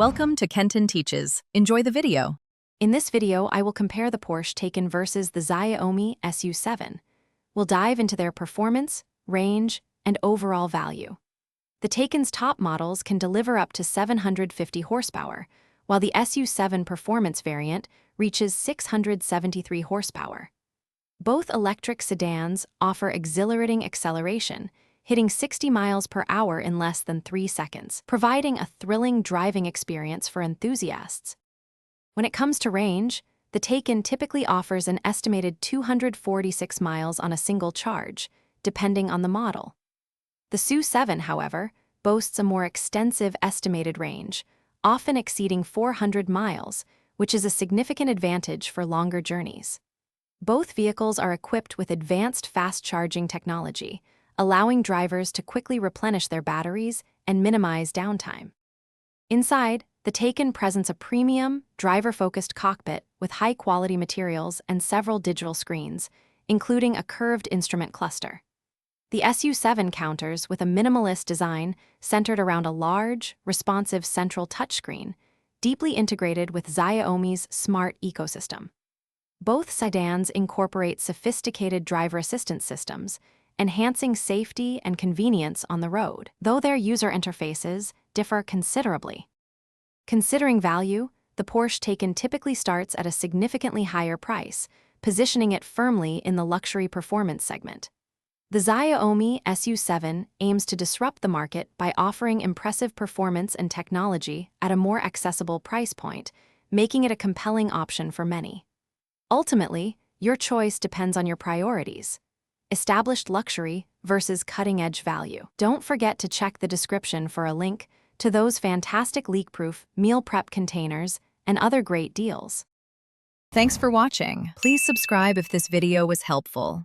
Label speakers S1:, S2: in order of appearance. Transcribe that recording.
S1: Welcome to Kenton Teaches. Enjoy the video.
S2: In this video, I will compare the Porsche Taycan versus the Xiaomi SU7. We'll dive into their performance, range, and overall value. The Taycan's top models can deliver up to 750 horsepower, while the SU7 performance variant reaches 673 horsepower. Both electric sedans offer exhilarating acceleration, hitting 60 miles per hour in less than 3 seconds, providing a thrilling driving experience for enthusiasts. When it comes to range, the Taycan typically offers an estimated 246 miles on a single charge, depending on the model. The SU7, however, boasts a more extensive estimated range, often exceeding 400 miles, which is a significant advantage for longer journeys. Both vehicles are equipped with advanced fast-charging technology, allowing drivers to quickly replenish their batteries and minimize downtime. Inside, the Taycan presents a premium, driver-focused cockpit with high-quality materials and several digital screens, including a curved instrument cluster. The SU7 counters with a minimalist design centered around a large, responsive central touchscreen, deeply integrated with Xiaomi's smart ecosystem. Both sedans incorporate sophisticated driver assistance systems, enhancing safety and convenience on the road, though their user interfaces differ considerably. Considering value, the Porsche Taycan typically starts at a significantly higher price, positioning it firmly in the luxury performance segment. The Xiaomi SU7 aims to disrupt the market by offering impressive performance and technology at a more accessible price point, making it a compelling option for many. Ultimately, your choice depends on your priorities: established luxury versus cutting-edge value. Don't forget to check the description for a link to those fantastic leak-proof meal prep containers and other great deals.
S1: Thanks for watching. Please subscribe if this video was helpful.